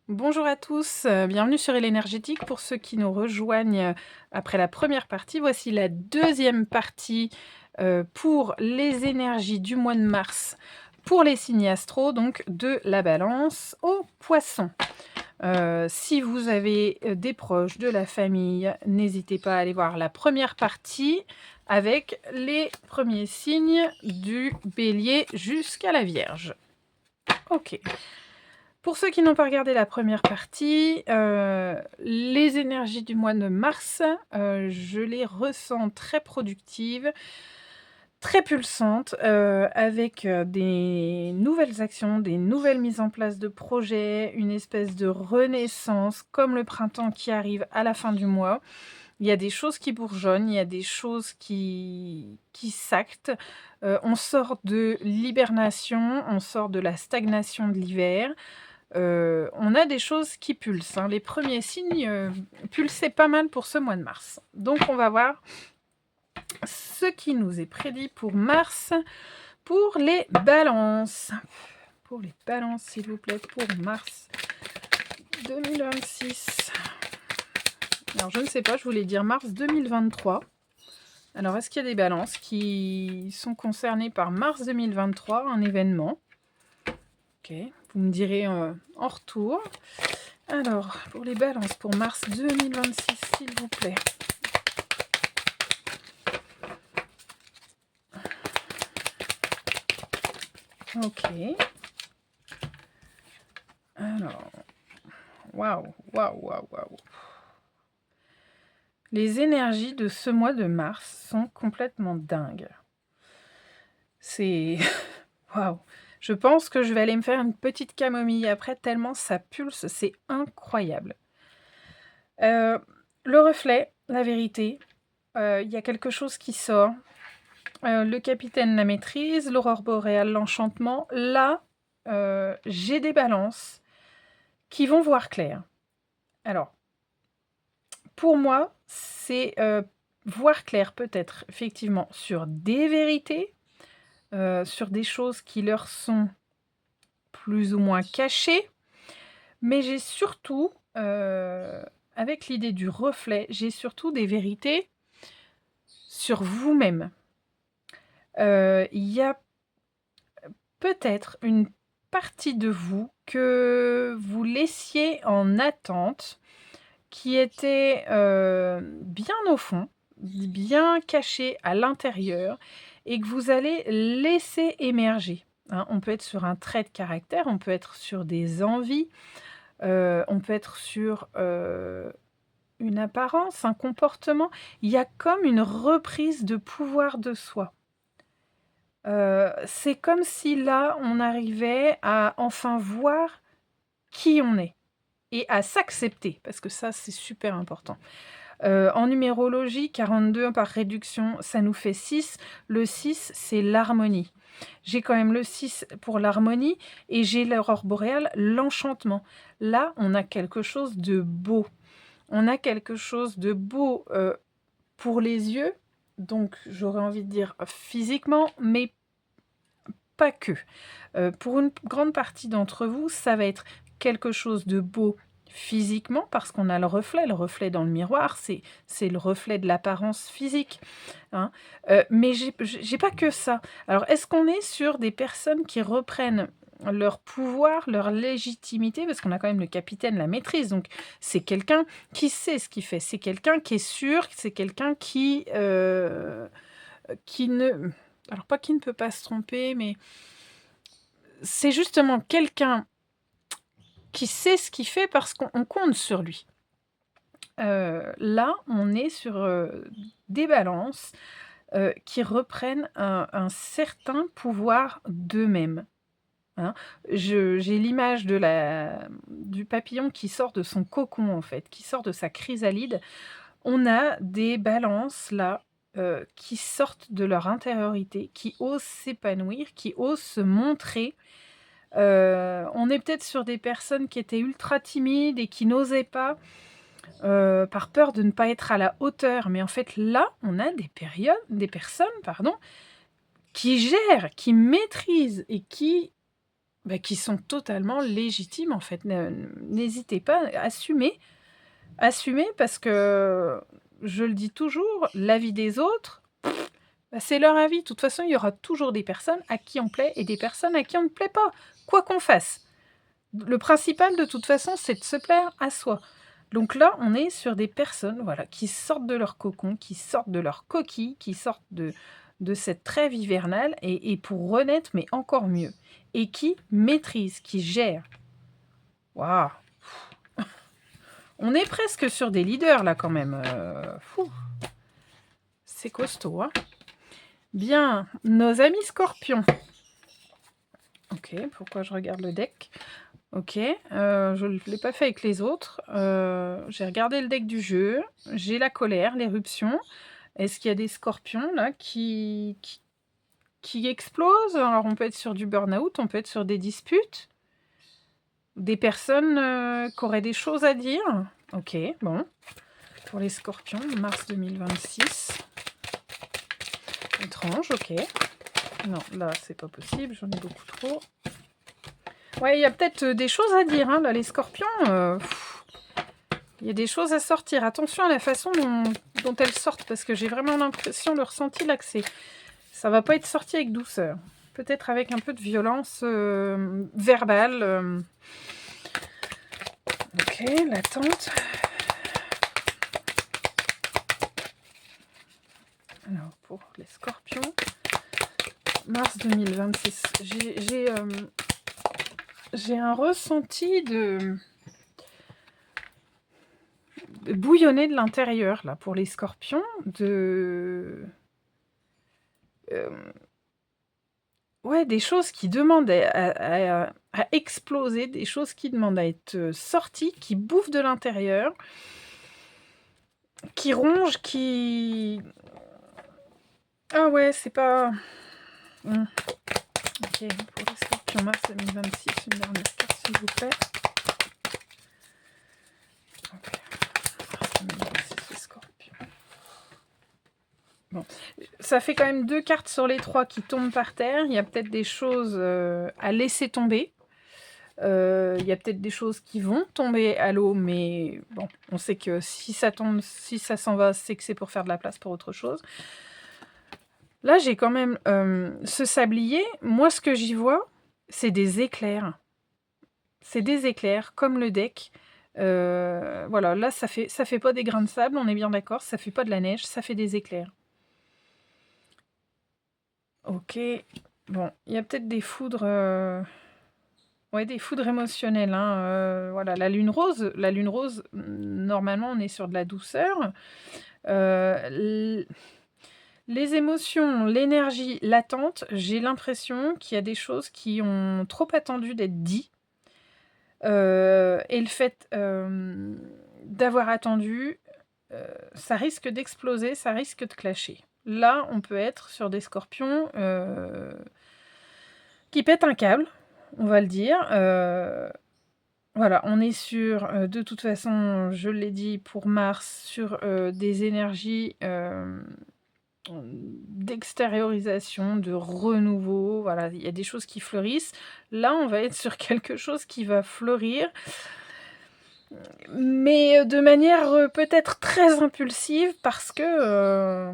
Bonjour à tous, bienvenue sur Énergétique. Pour ceux qui nous rejoignent, après la première partie, voici la deuxième partie, pour les énergies du mois de mars, pour les signes astro, donc de la Balance aux Poissons. Si vous avez, des proches, de la famille, n'hésitez pas à aller voir la première partie avec les premiers signes du Bélier jusqu'à la Vierge. OK. Pour ceux qui n'ont pas regardé la première partie, les énergies du mois de mars, je les ressens très productives, très pulsantes, avec, des nouvelles actions, des nouvelles mises en place de projets, une espèce de renaissance comme le printemps qui arrive à la fin du mois. Il y a des choses qui bourgeonnent, il y a des choses qui s'actent. On sort de l'hibernation, on sort de la stagnation de l'hiver. On a des choses qui pulsent, hein. Les premiers signes, pulsaient pas mal pour ce mois de mars. Donc on va voir ce qui nous est prédit pour mars, pour les balances. Pour les balances, s'il vous plaît, pour mars 2026. Alors je ne sais pas, je voulais dire mars 2023. Alors est-ce qu'il y a des balances qui sont concernées par mars 2023, un événement? OK, vous me direz, en retour. Alors, pour les balances, pour mars 2026, s'il vous plaît. OK. Alors, waouh, waouh, waouh, waouh. Les énergies de ce mois de mars sont complètement dingues. C'est waouh. Je pense que je vais aller me faire une petite camomille après tellement ça pulse, c'est incroyable. Heu, le reflet, la vérité, il y a quelque chose qui sort. Le capitaine, la maîtrise, l'aurore boréale, l'enchantement. Là, j'ai des balances qui vont voir clair. Alors, pour moi, c'est, voir clair peut-être effectivement sur des vérités, sur des choses qui leur sont plus ou moins cachées, mais j'ai surtout, avec l'idée du reflet, j'ai surtout des vérités sur vous-même. Il y a peut-être une partie de vous que vous laissiez en attente, qui était, bien au fond, bien cachée à l'intérieur et que vous allez laisser émerger, hein. On peut être sur un trait de caractère, on peut être sur des envies, on peut être sur, une apparence, un comportement. Il y a comme une reprise de pouvoir de soi. C'est comme si là, on arrivait à enfin voir qui on est et à s'accepter, parce que ça, c'est super important. En numérologie, 42 par réduction, ça nous fait 6. Le 6, c'est l'harmonie. J'ai quand même le 6 pour l'harmonie et j'ai l'aurore boréale, l'enchantement. Là, on a quelque chose de beau. On a quelque chose de beau, pour les yeux, donc j'aurais envie de dire physiquement, mais pas que. Pour une grande partie d'entre vous, ça va être quelque chose de beau physiquement parce qu'on a le reflet dans le miroir, c'est le reflet de l'apparence physique, hein. Mais j'ai pas que ça. Alors est-ce qu'on est sur des personnes qui reprennent leur pouvoir, leur légitimité? Parce qu'on a quand même le capitaine, la maîtrise, donc c'est quelqu'un qui sait ce qu'il fait, c'est quelqu'un qui est sûr, c'est quelqu'un qui ne alors pas qui ne peut pas se tromper, mais c'est justement quelqu'un qui sait ce qu'il fait parce qu'on compte sur lui. Là, on est sur, des balances, qui reprennent un certain pouvoir d'eux-mêmes, hein. J'ai l'image du papillon qui sort de son cocon, en fait, qui sort de sa chrysalide. On a des balances là, qui sortent de leur intériorité, qui osent s'épanouir, qui osent se montrer. On est peut-être sur des personnes qui étaient ultra timides et qui n'osaient pas, par peur de ne pas être à la hauteur. Mais en fait, là, on a des personnes, pardon, qui gèrent, qui maîtrisent et qui qui sont totalement légitimes, en fait. N'hésitez pas, assumez. Assumez parce que, je le dis toujours, l'avis des autres, c'est leur avis. De toute façon, il y aura toujours des personnes à qui on plaît et des personnes à qui on ne plaît pas, quoi qu'on fasse. Le principal, de toute façon, c'est de se plaire à soi. Donc là, on est sur des personnes, voilà, qui sortent de leur cocon, qui sortent de leur coquille, qui sortent de cette trêve hivernale et pour renaître, mais encore mieux. Et qui maîtrisent, qui gèrent. Waouh! On est presque sur des leaders là quand même. Fou. C'est costaud, hein. Bien, nos amis scorpions. Ok, pourquoi je regarde le deck? Ok, je ne l'ai pas fait avec les autres. J'ai regardé le deck du jeu. J'ai la colère, l'éruption. Est-ce qu'il y a des scorpions là qui explosent? Alors on peut être sur du burn-out, on peut être sur des disputes. Des personnes qui auraient des choses à dire. Ok, bon. Pour les scorpions, mars 2026. Étrange, ok. Non, là, c'est pas possible, j'en ai beaucoup trop. Ouais, il y a peut-être des choses à dire, hein, là, les scorpions. Il y a des choses à sortir. Attention à la façon dont elles sortent, parce que j'ai vraiment l'impression, le ressenti là, que ça va pas être sorti avec douceur. Peut-être avec un peu de violence verbale. Ok, l'attente. Alors, pour les scorpions, mars 2026, j'ai un ressenti de bouillonner de l'intérieur, là, pour les scorpions, ouais, des choses qui demandent à exploser, des choses qui demandent à être sorties, qui bouffent de l'intérieur, qui rongent, qui... Ah ouais, c'est pas... Ok, pour les scorpions, mars 2026, une dernière carte, s'il vous plaît. Ok, mars 2026, les scorpions. Bon, ça fait quand même 2 cartes sur les 3 qui tombent par terre. Il y a peut-être des choses à laisser tomber. Il y a peut-être des choses qui vont tomber à l'eau, mais bon, on sait que si ça tombe, si ça s'en va, c'est que c'est pour faire de la place pour autre chose. Là, j'ai quand même ce sablier. Moi, ce que j'y vois, c'est des éclairs. C'est des éclairs, comme le deck. Voilà, là, ça fait pas des grains de sable, on est bien d'accord. Ça fait pas de la neige, ça fait des éclairs. Ok. Bon, il y a peut-être des foudres... Ouais, des foudres émotionnelles, hein, voilà, la lune rose, normalement, on est sur de la douceur. Les émotions, l'énergie, l'attente, j'ai l'impression qu'il y a des choses qui ont trop attendu d'être dites. Et le fait, d'avoir attendu, ça risque d'exploser, ça risque de clasher. Là, on peut être sur des scorpions, qui pètent un câble, on va le dire. Voilà, on est sur, de toute façon, je l'ai dit pour Mars, sur, des énergies, d'extériorisation, de renouveau, voilà, il y a des choses qui fleurissent. Là, on va être sur quelque chose qui va fleurir, mais de manière, peut-être très impulsive parce que,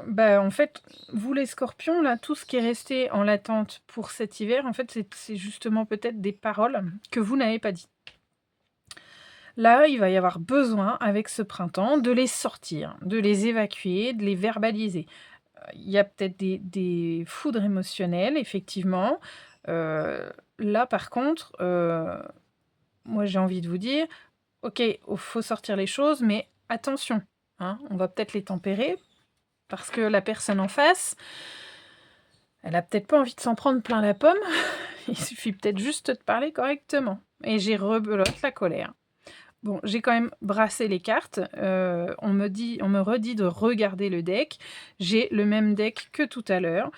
en fait, vous les scorpions, là, tout ce qui est resté en latente pour cet hiver, en fait, c'est justement peut-être des paroles que vous n'avez pas dites. Là, il va y avoir besoin, avec ce printemps, de les sortir, de les évacuer, de les verbaliser. Il y a peut-être des foudres émotionnelles, effectivement. Là, par contre, moi, j'ai envie de vous dire, ok, il faut sortir les choses, mais attention, hein, on va peut-être les tempérer, parce que la personne en face, elle a peut-être pas envie de s'en prendre plein la pomme. Il suffit peut-être juste de parler correctement. Et j'ai rebelote la colère. Bon, j'ai quand même brassé les cartes. On me redit de regarder le deck. J'ai le même deck que tout à l'heure.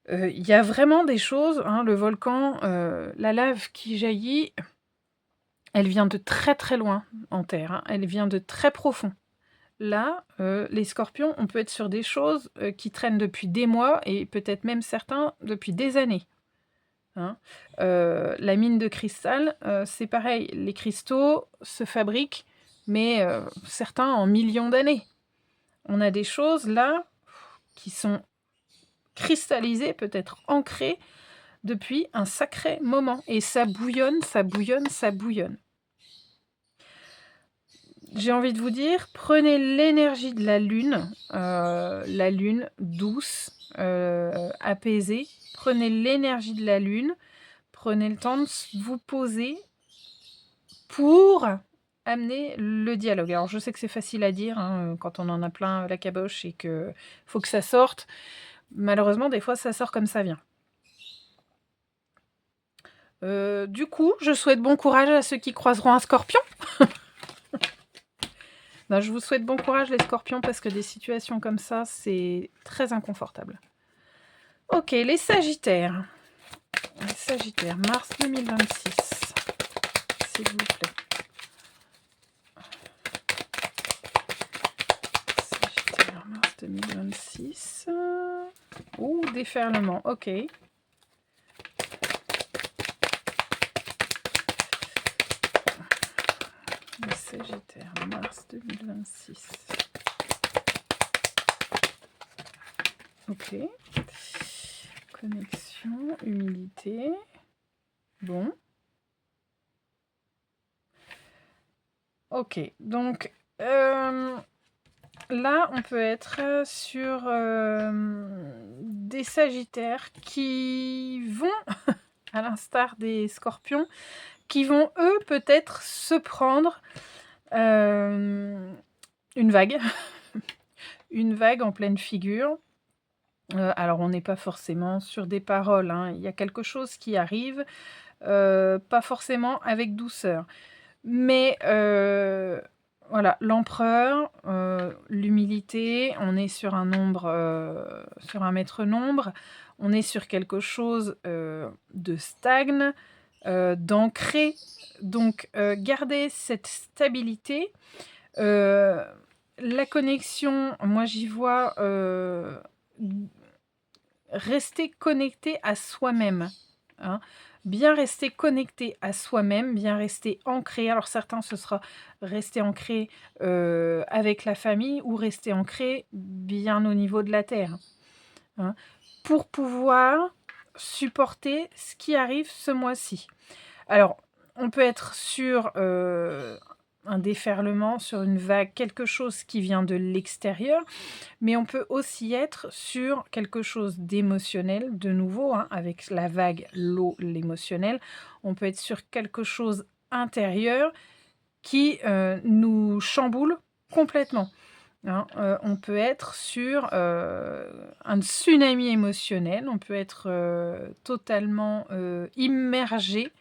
Il y a vraiment des choses, hein, le volcan, la lave qui jaillit, elle vient de très très loin en terre, hein, elle vient de très profond. Là, les scorpions, on peut être sur des choses qui traînent depuis des mois et peut-être même certains depuis des années. hein. La mine de cristal, c'est pareil, les cristaux se fabriquent, mais certains en millions d'années. On a des choses là, qui sont cristallisées, peut-être ancrées depuis un sacré moment et ça bouillonne, ça bouillonne, ça bouillonne. J'ai envie de vous dire, prenez l'énergie de la lune douce, apaisée. Prenez l'énergie de la lune, prenez le temps de vous poser pour amener le dialogue. Alors je sais que c'est facile à dire, hein, quand on en a plein la caboche et que faut que ça sorte. Malheureusement, des fois, ça sort comme ça vient. Du coup, je souhaite bon courage à ceux qui croiseront un scorpion. Ben, je vous souhaite bon courage les scorpions parce que des situations comme ça, c'est très inconfortable. Ok, les sagittaires. Les sagittaires, mars 2026. S'il vous plaît. Sagittaire, mars 2026. Ouh, déferlement, ok. Les sagittaires, mars 2026. Ok. Connexion, humilité. Bon. Ok, donc là, on peut être sur des sagittaires qui vont, à l'instar des scorpions, qui vont, eux, peut-être se prendre une vague. Une vague en pleine figure. Alors, on n'est pas forcément sur des paroles, hein. Il y a quelque chose qui arrive, pas forcément avec douceur. Mais voilà, l'empereur, l'humilité, on est sur un nombre, sur un maître nombre, on est sur quelque chose de stagne, d'ancré. Donc, gardez cette stabilité. La connexion, moi j'y vois rester connecté à soi-même, hein. Bien rester connecté à soi-même, bien rester ancré. Alors certains, ce sera rester ancré avec la famille ou rester ancré bien au niveau de la terre, hein, pour pouvoir supporter ce qui arrive ce mois-ci. Alors, on peut être sur un déferlement, sur une vague, quelque chose qui vient de l'extérieur, mais on peut aussi être sur quelque chose d'émotionnel, de nouveau, hein, avec la vague, l'eau, l'émotionnel. On peut être sur quelque chose intérieur qui nous chamboule complètement, hein. On peut être sur un tsunami émotionnel, on peut être totalement immergé,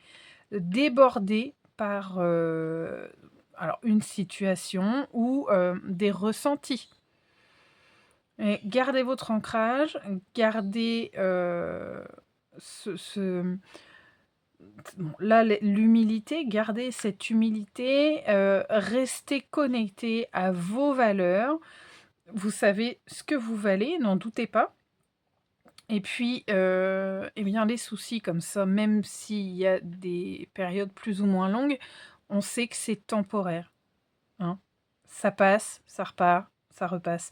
débordé par alors une situation ou des ressentis. Et gardez votre ancrage, gardez bon, là, l'humilité, gardez cette humilité, restez connecté à vos valeurs. Vous savez ce que vous valez, n'en doutez pas. Et puis, eh bien, les soucis comme ça, même s'il y a des périodes plus ou moins longues, on sait que c'est temporaire, hein. Ça passe, ça repart, ça repasse.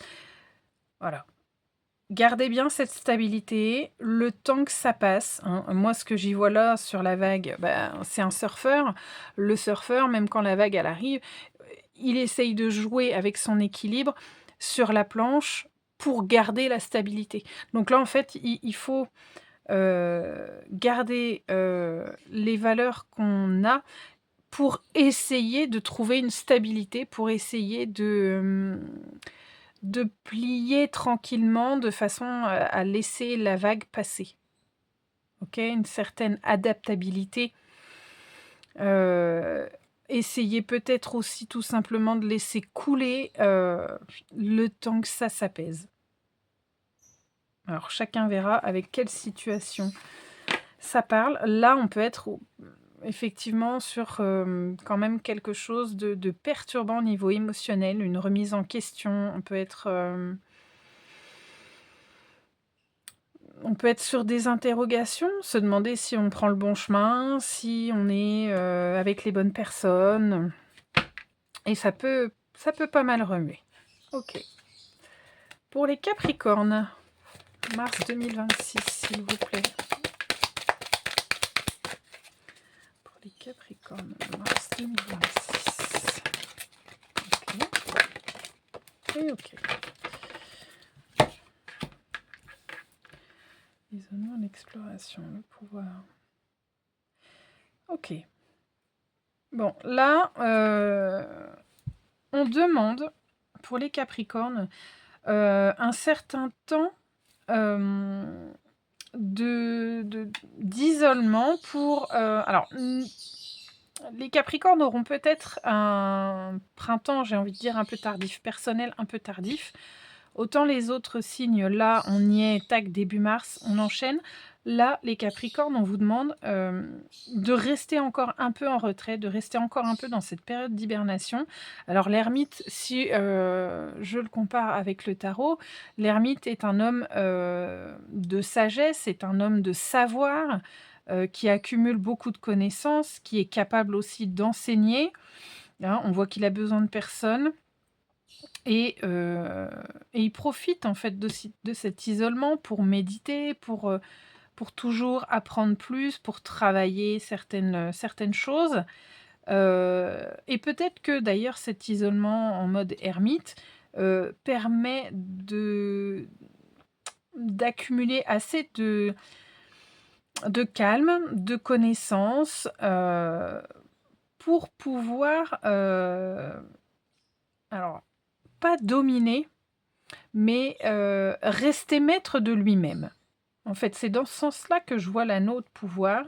Voilà. Gardez bien cette stabilité, le temps que ça passe, hein. Moi, ce que j'y vois là, sur la vague, c'est un surfeur. Le surfeur, même quand la vague, elle arrive, il essaye de jouer avec son équilibre sur la planche pour garder la stabilité. Donc là, en fait, il faut, garder, les valeurs qu'on a pour essayer de trouver une stabilité, pour essayer de plier tranquillement de façon à laisser la vague passer. OK? Une certaine adaptabilité. Essayez peut-être aussi tout simplement de laisser couler, le temps que ça s'apaise. Alors chacun verra avec quelle situation ça parle. Là, on peut être effectivement sur, quand même quelque chose de perturbant au niveau émotionnel, une remise en question. On peut être, On peut être sur des interrogations, se demander si on prend le bon chemin, si on est, avec les bonnes personnes et ça peut pas mal remuer. OK. Pour les Capricornes, mars 2026, s'il vous plaît. Pour les Capricornes, mars 2026. OK. Et OK. Isolement, l'exploration, le pouvoir. OK. Bon, là, on demande, pour les Capricornes, un certain temps, d'isolement pour, alors, les Capricornes auront peut-être un printemps, j'ai envie de dire, un peu tardif, personnel un peu tardif. Autant les autres signes, là, on y est, tac, début mars, on enchaîne. Là, les Capricornes, on vous demande de rester encore un peu en retrait, de rester encore un peu dans cette période d'hibernation. Alors l'ermite, si je le compare avec le tarot, l'ermite est un homme de sagesse, est un homme de savoir, qui accumule beaucoup de connaissances, qui est capable aussi d'enseigner. Hein, on voit qu'il a besoin de personne. Et il profite en fait de cet isolement pour méditer, pour toujours apprendre plus, pour travailler certaines choses. Et peut-être que d'ailleurs cet isolement en mode ermite permet d'accumuler assez de calme, de connaissances pour pouvoir, alors, pas dominer, mais rester maître de lui-même. En fait, c'est dans ce sens-là que je vois l'anneau de pouvoir.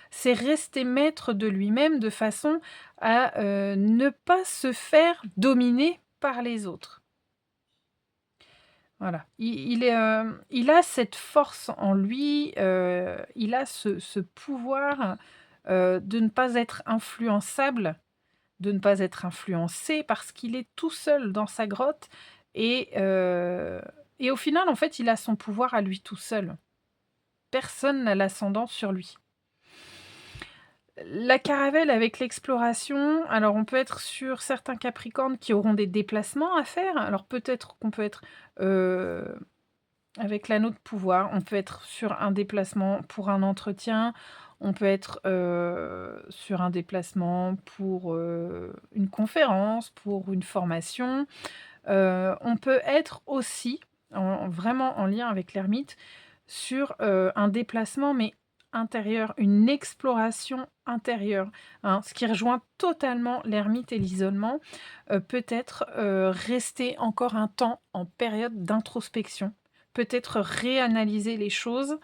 C'est rester maître de lui-même de façon à ne pas se faire dominer par les autres. Voilà. Il a cette force en lui, il a ce pouvoir de ne pas être influençable, de ne pas être influencé parce qu'il est tout seul dans sa grotte et au final, en fait, il a son pouvoir à lui tout seul. Personne n'a l'ascendant sur lui. La caravelle avec l'exploration, alors on peut être sur certains Capricornes qui auront des déplacements à faire. Alors peut-être qu'on peut être avec l'anneau de pouvoir, on peut être sur un déplacement pour un entretien, on peut être sur un déplacement pour une conférence, pour une formation. On peut être aussi, vraiment en lien avec l'ermite, sur un déplacement, mais intérieur, une exploration intérieure, hein, ce qui rejoint totalement l'ermite et l'isolement. Peut-être rester encore un temps en période d'introspection, peut-être réanalyser les choses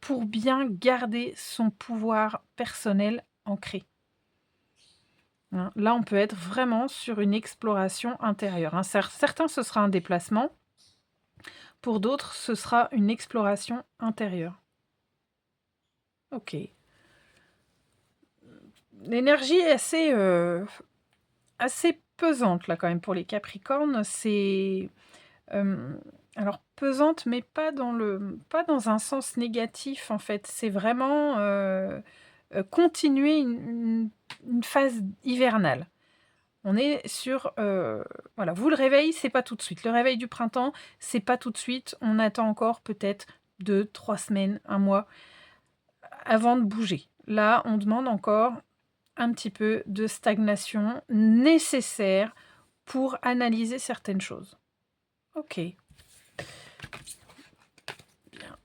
pour bien garder son pouvoir personnel ancré. Hein. Là, on peut être vraiment sur une exploration intérieure. Hein. Certains, ce sera un déplacement. Pour d'autres, ce sera une exploration intérieure. Ok. L'énergie est assez pesante, là, quand même, pour les Capricornes. C'est... alors, pesante, mais pas dans un sens négatif, en fait. C'est vraiment continuer une phase hivernale. On est sur, voilà, vous, le réveil, c'est pas tout de suite. Le réveil du printemps, c'est pas tout de suite. On attend encore peut-être 2-3 semaines, un mois, avant de bouger. Là, on demande encore un petit peu de stagnation nécessaire pour analyser certaines choses. OK. Bien.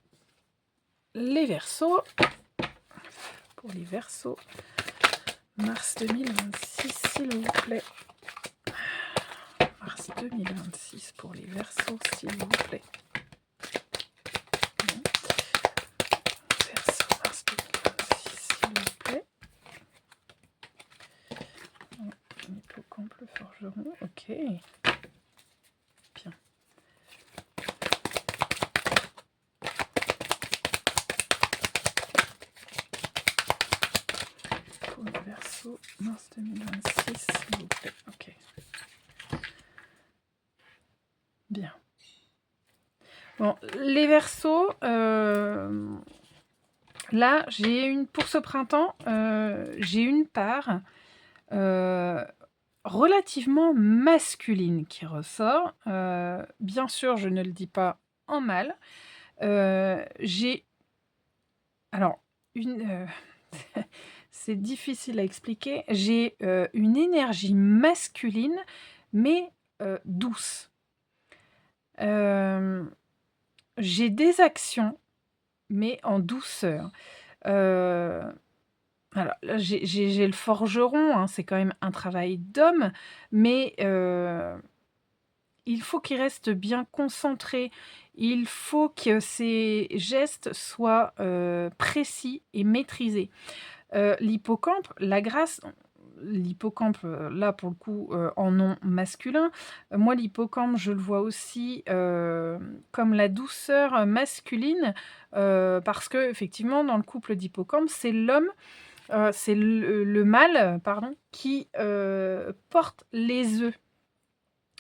Les Verseaux. Pour les Verseaux, mars 2026, s'il vous plaît. Mars 2026 pour les Verseaux, s'il vous plaît. Verseau, mars 2026, s'il vous plaît. Hippocampe, le forgeron, ok. Bien. Pour le Verseau, mars 2026, s'il vous plaît. Ok. Bien. Bon, les Verseaux, là, pour ce printemps, j'ai une part, heu, relativement masculine qui ressort. Bien sûr, je ne le dis pas en mal. J'ai alors une, c'est difficile à expliquer. J'ai, une énergie masculine, mais, douce. Hem, j'ai des actions, mais en douceur. Heu, alors là, j'ai le forgeron, hein, c'est quand même un travail d'homme, mais, il faut qu'il reste bien concentré. Il faut que ses gestes soient, précis et maîtrisés. L'hippocampe, la grâce l'hippocampe, là pour le coup, en nom masculin. Moi l'hippocampe je le vois aussi, comme la douceur, masculine, parce que effectivement dans le couple d'hippocampe, c'est l'homme, c'est le mâle, pardon, qui, porte les œufs,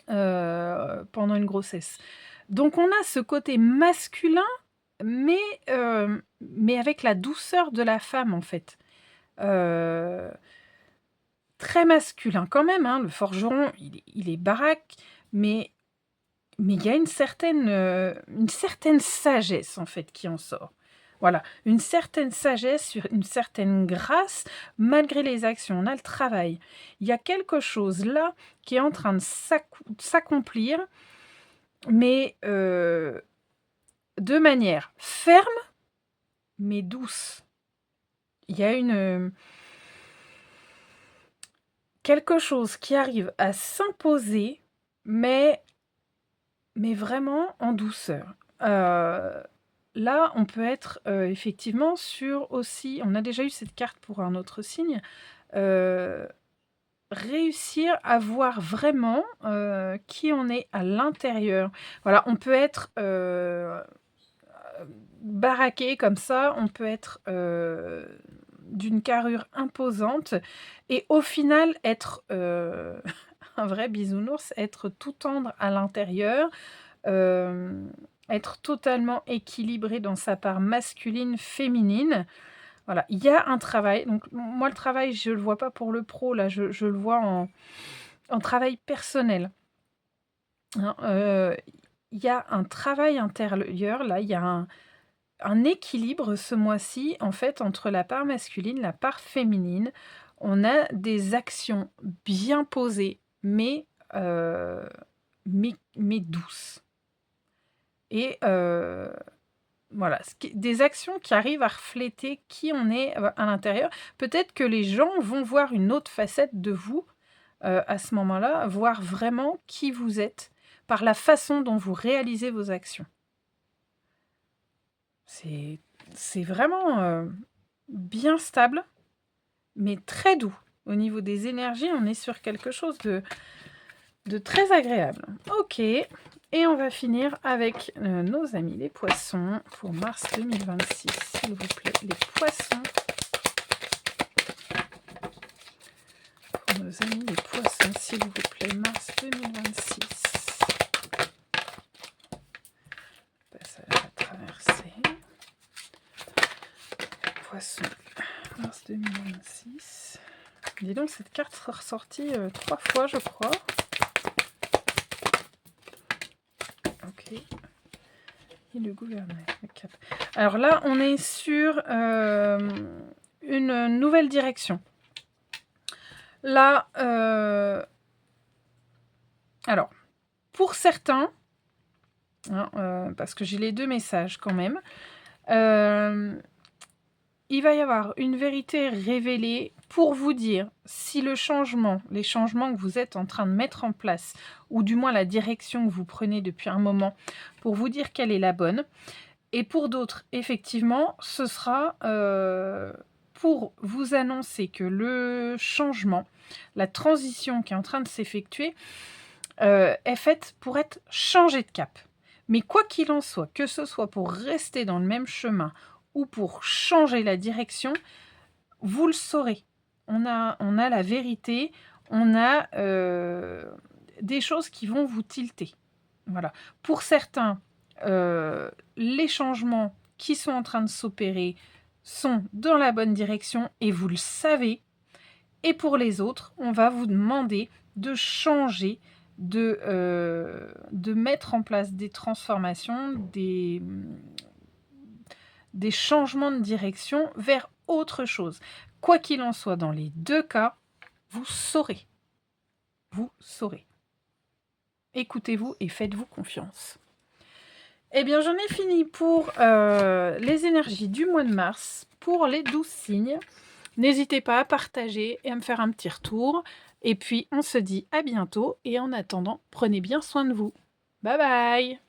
pendant une grossesse. Donc on a ce côté masculin, mais, mais avec la douceur de la femme en fait. Heu Très masculin quand même, hein, le forgeron, il est baraque, mais il y a une certaine sagesse, en fait, qui en sort. Voilà, une certaine sagesse, sur une certaine grâce, malgré les actions. On a le travail. Il y a quelque chose là qui est en train de s'accomplir, mais de manière ferme, mais douce. Il y a quelque chose qui arrive à s'imposer, mais vraiment en douceur. Là, on peut être, effectivement sur aussi on a déjà eu cette carte pour un autre signe, heu, réussir à voir vraiment, qui on est à l'intérieur. Voilà, on peut être, baraqué comme ça, on peut être, d'une carrure imposante et au final être, un vrai bisounours, être tout tendre à l'intérieur, hem, être totalement équilibré dans sa part masculine, féminine. Voilà, il y a un travail, donc moi le travail je le vois pas pour le pro là, je le vois en travail personnel, hein, il y a un travail intérieur là, il y a un équilibre ce mois-ci en fait entre la part masculine, la part féminine. On a des actions bien posées, heu, mais douces et voilà, ce qui des actions qui arrivent à refléter qui on est, à l'intérieur. Peut-être que les gens vont voir une autre facette de vous, à ce moment-là, voir vraiment qui vous êtes par la façon dont vous réalisez vos actions. C'est c'est vraiment, bien stable, mais très doux. Au niveau des énergies, on est sur quelque chose de très agréable. OK, et on va finir avec, nos amis les poissons pour mars 2026, s'il vous plaît. Les poissons, pour nos amis les poissons, s'il vous plaît, mars 2026. Passe à la traversée. Poissons, mars 2026. Dis donc, cette carte sera ressortie 3 fois, je crois. OK. Et le gouvernail, le cap. Alors là, on est sur une nouvelle direction. Là, alors, pour certains, hein, parce que j'ai les deux messages quand même, il va y avoir une vérité révélée pour vous dire si les changements que vous êtes en train de mettre en place, ou du moins la direction que vous prenez depuis un moment, pour vous dire quelle est la bonne. Et pour d'autres, effectivement, ce sera, pour vous annoncer que le changement, la transition qui est en train de s'effectuer, est faite pour être changé de cap. Mais quoi qu'il en soit, que ce soit pour rester dans le même chemin ou pour changer la direction, vous le saurez. On a la vérité, on a, des choses qui vont vous tilter. Voilà. Pour certains, les changements qui sont en train de s'opérer sont dans la bonne direction et vous le savez. Et pour les autres, on va vous demander de changer, de mettre en place des transformations, des changements de direction vers autre chose. Quoi qu'il en soit, dans les 2 cas, vous saurez. Vous saurez. Écoutez-vous et faites-vous confiance. Eh bien, j'en ai fini pour les énergies du mois de mars, pour les 12 signes. N'hésitez pas à partager et à me faire un petit retour. Et puis, on se dit à bientôt. Et en attendant, prenez bien soin de vous. Bye bye!